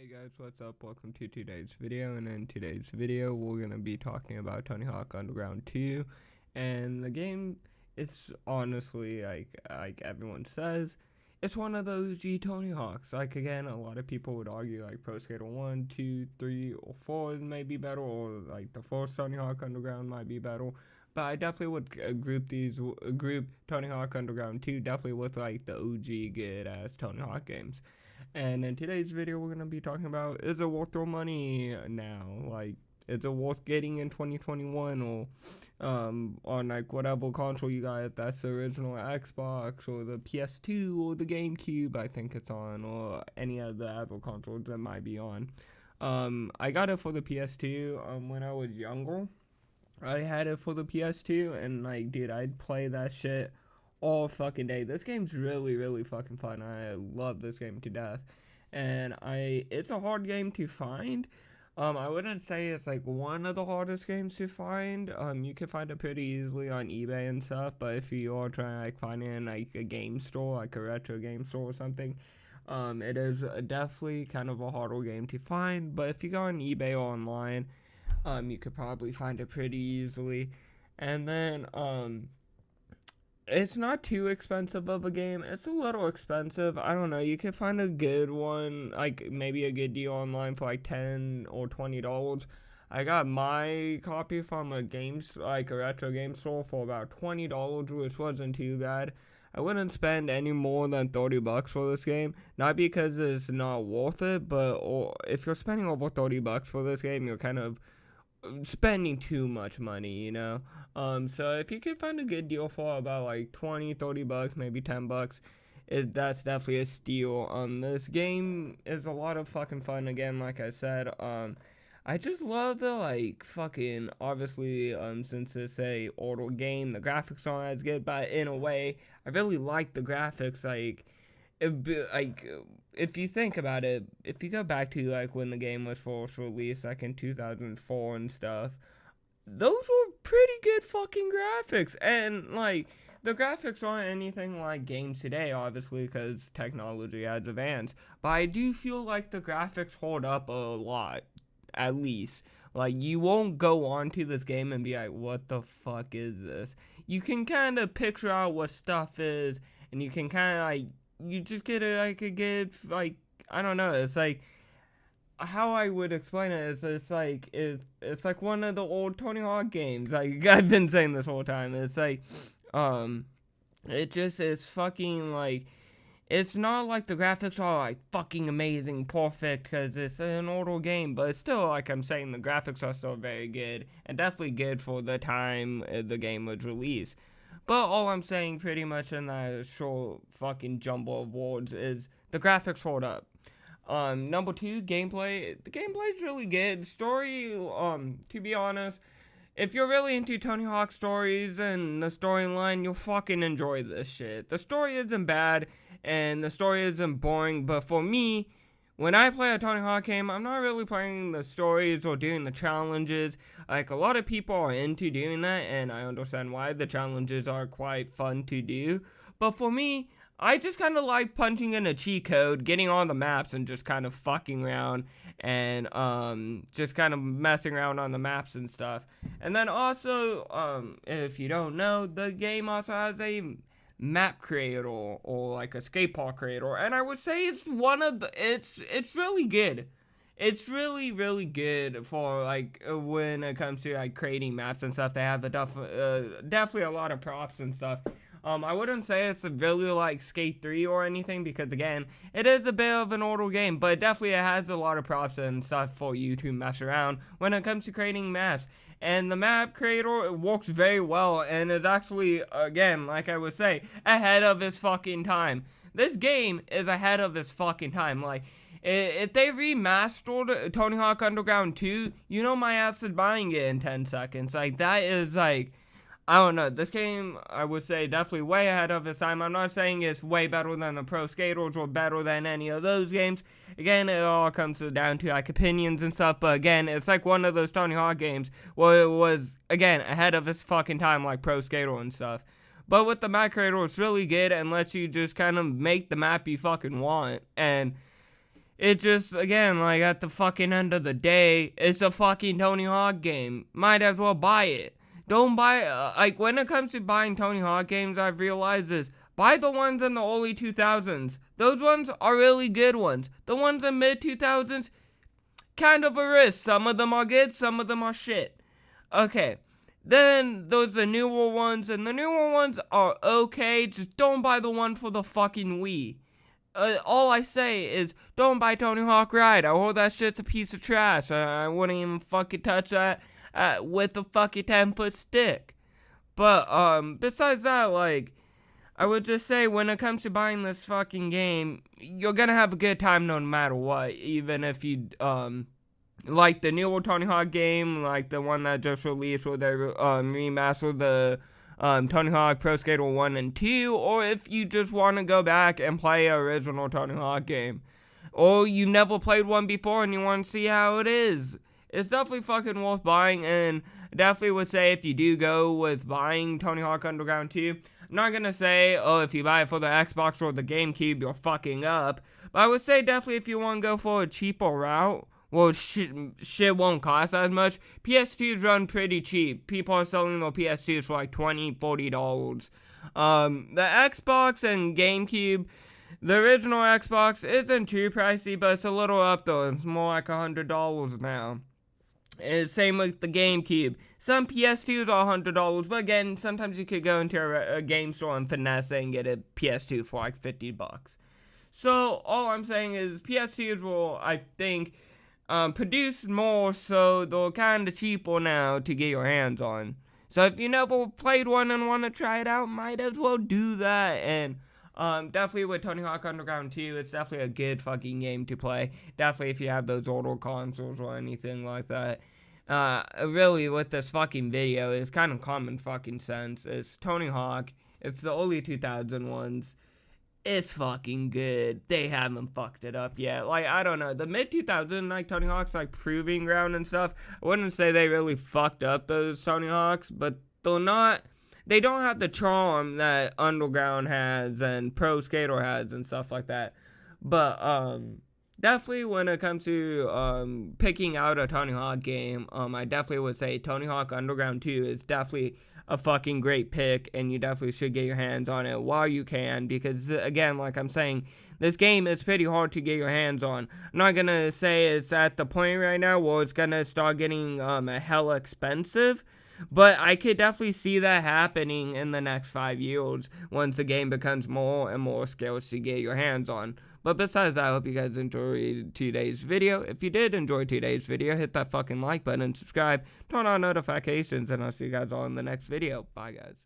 Hey guys, what's up? Welcome to today's video, and in today's video we're going to be talking about Tony Hawk Underground 2, and the game is honestly, like everyone says, it's one of those G Tony Hawks. Like, again, a lot of people would argue like Pro Skater 1, 2, 3, or 4 may be better, or like the first Tony Hawk Underground might be better. But I definitely would group Tony Hawk Underground 2 definitely with like the OG good ass Tony Hawk games. And in today's video, we're going to be talking about, is it worth your money now? Like, is it worth getting in 2021 or on like whatever console you got, if that's the original Xbox or the PS2 or the GameCube, I think it's on, or any of the other consoles that might be on. I got it for the PS2 when I was younger. I had it for the PS2, and like, dude, I'd play that shit all fucking day. This game's really fucking fun. I love this game to death, and it's a hard game to find. I wouldn't say it's like one of the hardest games to find. You can find it pretty easily on eBay and stuff, but if you are trying to like find it in like a game store, like a retro game store or something, it is definitely kind of a harder game to find. But if you go on eBay or online, you could probably find it pretty easily. And then it's not too expensive of a game. It's a little expensive. I don't know. You can find a good one, like maybe a good deal online for like $10 or $20. I got my copy from a retro game store for about $20, which wasn't too bad. I wouldn't spend any more than $30 for this game. Not because it's not worth it, but if you're spending over $30 for this game, you're kind of spending too much money, you know. So if you can find a good deal for about like $20-$30, maybe $10, that's definitely a steal. This game is a lot of fucking fun. Again, like I said, I just love the like fucking, obviously, since it's a older game, the graphics aren't as good, but in a way, I really like the graphics. If you think about it, if you go back to like when the game was first released, like in 2004 and stuff, those were pretty good fucking graphics. And like, the graphics aren't anything like games today, obviously, because technology has advanced, but I do feel like the graphics hold up a lot, at least. Like, you won't go onto this game and be like, what the fuck is this? You can kind of picture out what stuff is, and you can kind of like, you just get a good, like, I don't know, it's like, how I would explain it is, it's like one of the old Tony Hawk games. Like, I've been saying this whole time, it's like, it's fucking, like, it's not like the graphics are, like, fucking amazing, perfect, because it's an older game, but it's still, like I'm saying, the graphics are still very good, and definitely good for the time the game was released. But all I'm saying pretty much in that short fucking jumble of words is the graphics hold up. Number 2, gameplay. The gameplay's really good. Story, to be honest, if you're really into Tony Hawk stories and the storyline, you'll fucking enjoy this shit. The story isn't bad, and the story isn't boring, but for me, when I play a Tony Hawk game, I'm not really playing the stories or doing the challenges. Like, a lot of people are into doing that, and I understand why. The challenges are quite fun to do. But for me, I just kind of like punching in a cheat code, getting on the maps, and just kind of fucking around, and just kind of messing around on the maps and stuff. And then also, if you don't know, the game also has a map creator, or like a skate park creator, and I would say it's one of the, it's really good. It's really good for like when it comes to like creating maps and stuff. They have definitely a lot of props and stuff. I wouldn't say it's really like Skate 3 or anything, because again, it is a bit of an older game, but definitely it has a lot of props and stuff for you to mess around when it comes to creating maps. And the map creator works very well, and is actually, again, like I would say, ahead of its fucking time. This game is ahead of its fucking time. Like, if they remastered Tony Hawk Underground 2, you know my ass is buying it in 10 seconds. Like, that is like, I don't know, this game, I would say, definitely way ahead of its time. I'm not saying it's way better than the Pro Skaters or better than any of those games. Again, it all comes down to, like, opinions and stuff, but again, it's like one of those Tony Hawk games where it was, again, ahead of its fucking time, like Pro Skater and stuff. But with the map creator, it's really good and lets you just kind of make the map you fucking want, and It just, again, like, at the fucking end of the day, it's a fucking Tony Hawk game. Might as well buy it. Don't buy, like, when it comes to buying Tony Hawk games, I've realized is, buy the ones in the early 2000s. Those ones are really good ones. The ones in mid-2000s, kind of a risk. Some of them are good, some of them are shit. Okay. Then, there's the newer ones, and the newer ones are okay. Just don't buy the one for the fucking Wii. All I say is, don't buy Tony Hawk Ride. I heard that shit's a piece of trash. I wouldn't even fucking touch that with a fucking 10-foot stick. But, besides that, like, I would just say, when it comes to buying this fucking game, you're gonna have a good time no matter what. Even if you, like the newer Tony Hawk game, like the one that just released where they, remastered the Tony Hawk Pro Skater 1 and 2, or if you just want to go back and play an original Tony Hawk game. Or you never played one before and you want to see how it is. It's definitely fucking worth buying, and definitely would say if you do go with buying Tony Hawk Underground 2, I'm not gonna say, oh, if you buy it for the Xbox or the GameCube, you're fucking up. But I would say definitely if you want to go for a cheaper route, well, shit won't cost as much. PS2s run pretty cheap. People are selling their PS2s for like $20, $40. The Xbox and GameCube, the original Xbox isn't too pricey, but it's a little up though. It's more like $100 now. And same with the GameCube. Some PS2s are $100, but again, sometimes you could go into a game store and finesse it and get a PS2 for like $50. So, all I'm saying is PS2s will, I think, produce more, so they're kind of cheaper now to get your hands on. So if you never played one and want to try it out, might as well do that. And definitely with Tony Hawk Underground 2, it's definitely a good fucking game to play. Definitely if you have those older consoles or anything like that. Really, with this fucking video, it's kind of common fucking sense. It's Tony Hawk. It's the early 2000 ones. It's fucking good. They haven't fucked it up yet. Like, I don't know. The mid-2000s, like, Tony Hawk's, like, proving ground and stuff, I wouldn't say they really fucked up those Tony Hawks, but they're not, they don't have the charm that Underground has and Pro Skater has and stuff like that. But, definitely when it comes to, picking out a Tony Hawk game, I definitely would say Tony Hawk Underground 2 is definitely a fucking great pick, and you definitely should get your hands on it while you can, because again, like I'm saying, this game is pretty hard to get your hands on. I'm not gonna say it's at the point right now where it's gonna start getting hella expensive, but I could definitely see that happening in the next 5 years once the game becomes more and more scarce to get your hands on. But besides that, I hope you guys enjoyed today's video. If you did enjoy today's video, hit that fucking like button and subscribe. Turn on notifications, and I'll see you guys all in the next video. Bye, guys.